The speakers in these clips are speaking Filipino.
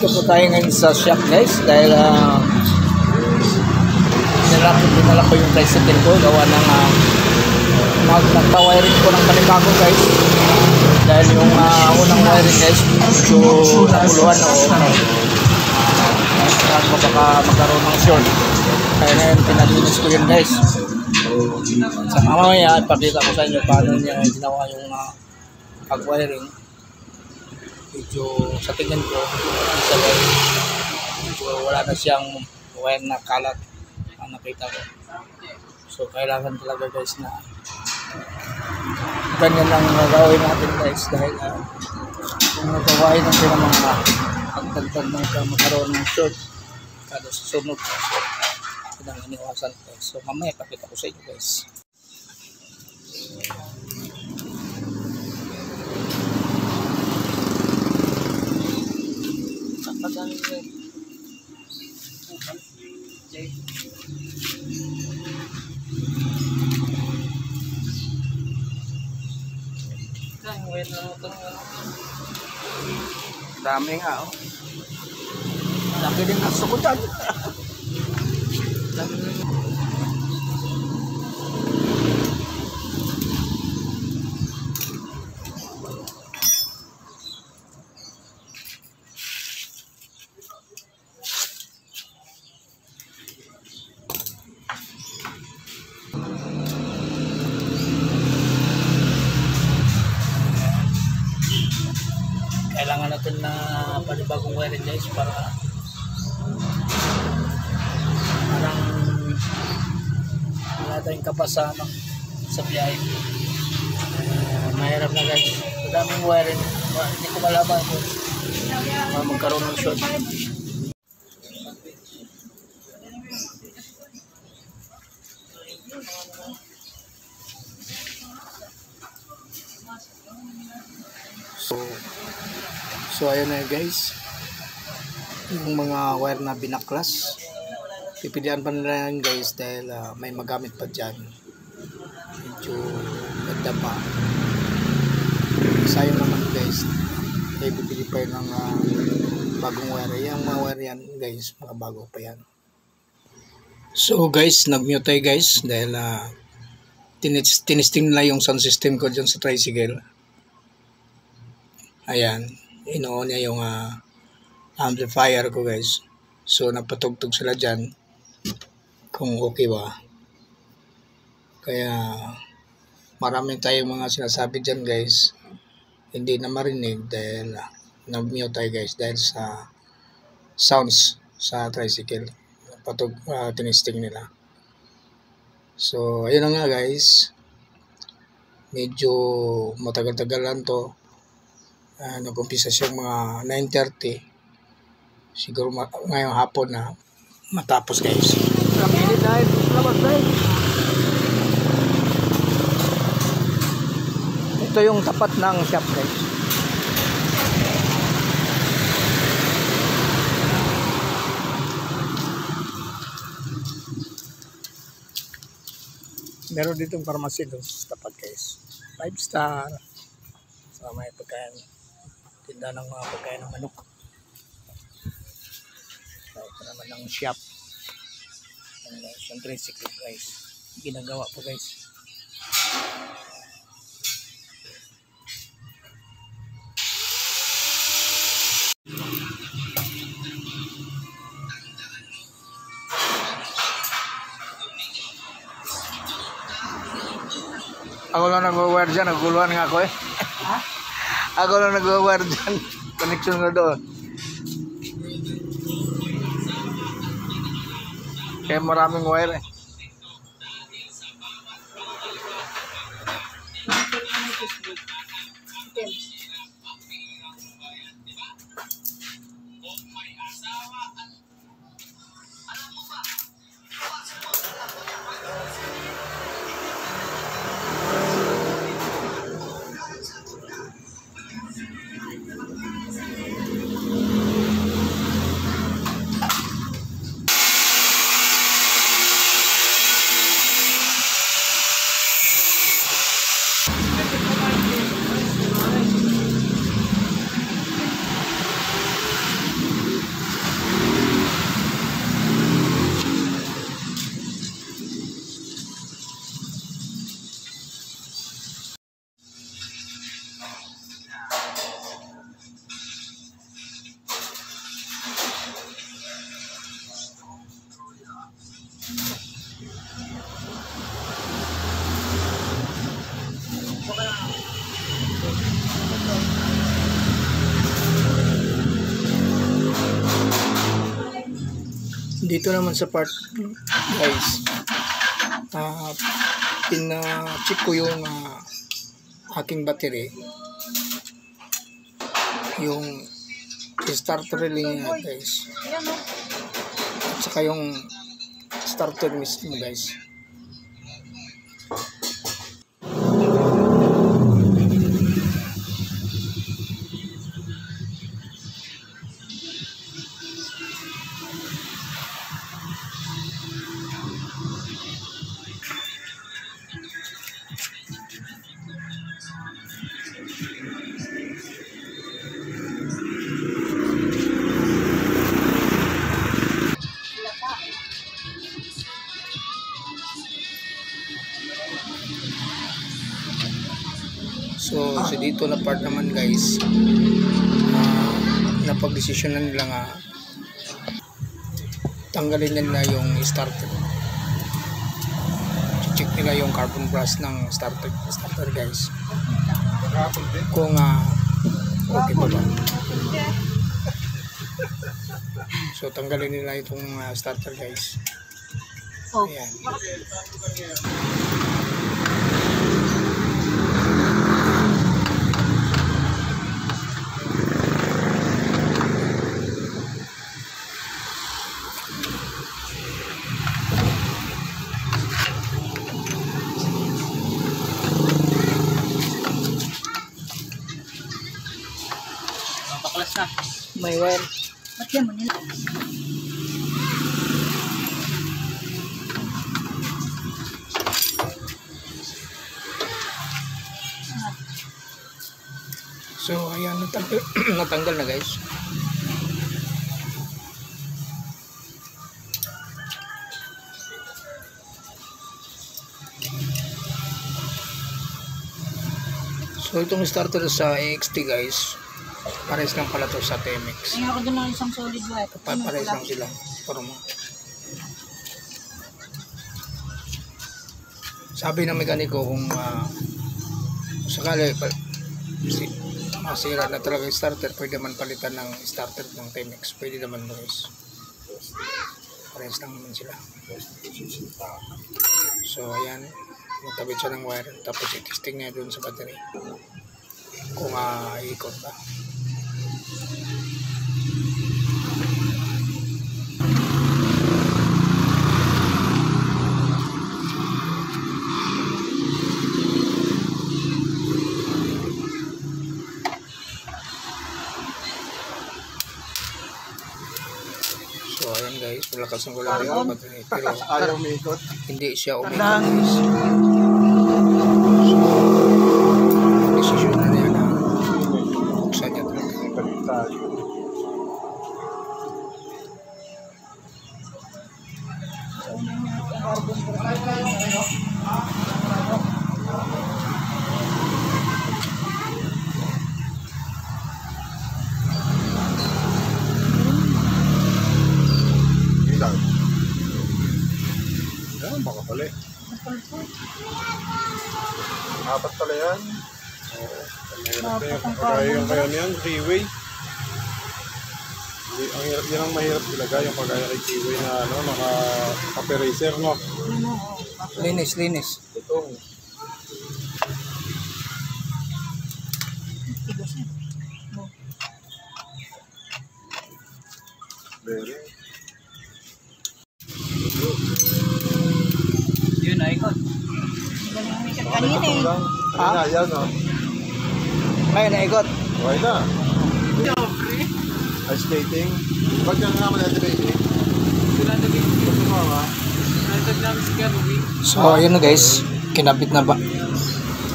Nandito po tayo ngayon sa shop guys dahil dinala ko yung tricycle ko gawa ng nagpa-wiring ko ng panibago guys dahil yung unang wiring guys medyo nakuluhan o baka magkaroon ng short kaya ngayon pinalinis ko yun guys. Sa mamaya ipakita ko sa inyo paano niya ginawa yung pag-wiring. Medyo sa tingin ko sa guys medyo wala na siyang wire na kalat ang nakita ko, so kailangan talaga guys na ganyan lang gagawin natin guys dahil kung nagawain natin ang mga pagdagdag na magkaroon ng short kada susunod so pinang iniwasan guys. So mamaya pakita ko sa inyo guys. Pagdang dami nga laki din aso ko dyan. Kailangan natin na panibagong wiring guys para parang wala tayong kapasan sa biyahe. Mahirap na guys, madaming wiring, hindi ko malaman kung magkaroon ng short. So ayun na guys, yung mga wire na binaklas pipilian pa nila yan guys dahil may magamit pa dyan, medyo ganda pa. Sayang naman guys, kaya bibili pa yun ng bagong wire. Yung mga wire yan guys, mga bago pa yan. So guys, nag-mute tayo guys dahil tinisting nila yung sound system ko dyan sa tricycle. Ayan, ino-on niya yung amplifier ko guys. So napatugtog sila dyan kung okay ba. Kaya maraming tayong mga sinasabi dyan guys, hindi na marinig dahil nag-mute tayo guys dahil sa sounds sa tricycle. Tinisting nila. So ayun na nga guys, medyo matagal-tagal lang to. Nag-umpisa siyang mga 9:30, siguro ngayong hapon na matapos guys. Ito yung tapat ng shop guys. Meron ditong pharmacy doon sa tapat guys, 5-star. So may pagkain, tinda ng mga pagkain ng manok. So, ito naman ng shop. Siyempre secret guys, ginagawa po guys. Ako lang nag-wire dyan, naguluhan nga ako eh. Ha? Ako lang nag-wire dyan, connection ko doon. Kaya maraming wire eh. Dito naman sa part guys, pina-check ko yung aking battery, yung starter relay niya guys, at saka yung starter mismo guys. So dito na part naman guys, napag-desisyonan nila nga tanggalin nila yung starter. Check nila yung carbon brush ng starter guys, kung okay pa ba. So tanggalin nila itong starter guys. Ayan. May wire. Ba't yan mo nila? So ayan, natanggal na guys. So itong starter sa AXT guys, pares lang pala to sa TMX. Ay, ako doon ng isang solid wire. Pares lang sila. Forma. Sabi ng mekaniko kung sakali masira na talaga yung starter, pwede man palitan ng starter ng TMX. Pwede naman guys. Pares lang naman sila. So ayan, magkabit siya ng wire, tapos i-testing niya doon sa battery kung ikot ba. So ayan guys, malakas ang gulong ng battery, pero ayaw umikot. hindi siya umikot guys. So desisyon na niya na buksan niya talaga. Ilan? Yan, baka pala eh. Apat pala yan. Mahirap na yan. Kagaya yung kaya niyan, Kiwi. Ang hirap yan, ang mahirap ilagay yung kagaya kay Kiwi na naka-racer, no? Linis. Itong bearing. Yun, ikot. Kanina eh. Ano na, yan, no? Ngayon, naikot. Okay na. Ice skating. Ba't ka nga naman baby? Gusto mo ba? So ayun na guys, kinabit na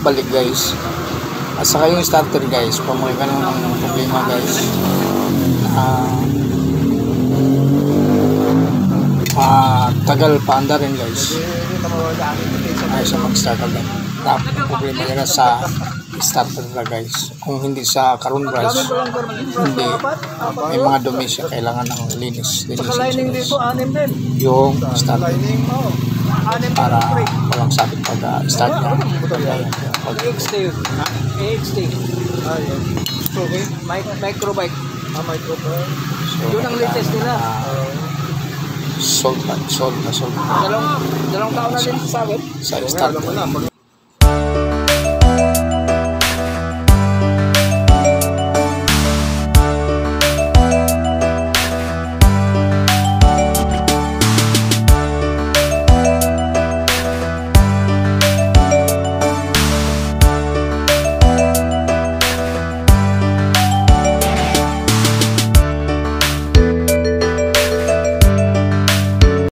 balik guys. At saka yung starter guys, kung magkakaroon ng problema guys, tagal paanda rin guys. Ay siya mag-start agad. Problema nila sa starter na guys. Kung hindi sa carbon brush, hindi, may mga dumi siya, kailangan ng linis yung starter para walang sabit pag start niya. AXT. Okay. Microbike. Microphone. So, Yun ang latest nila. Dalawang taon na din sa akin. Alam mo na, pag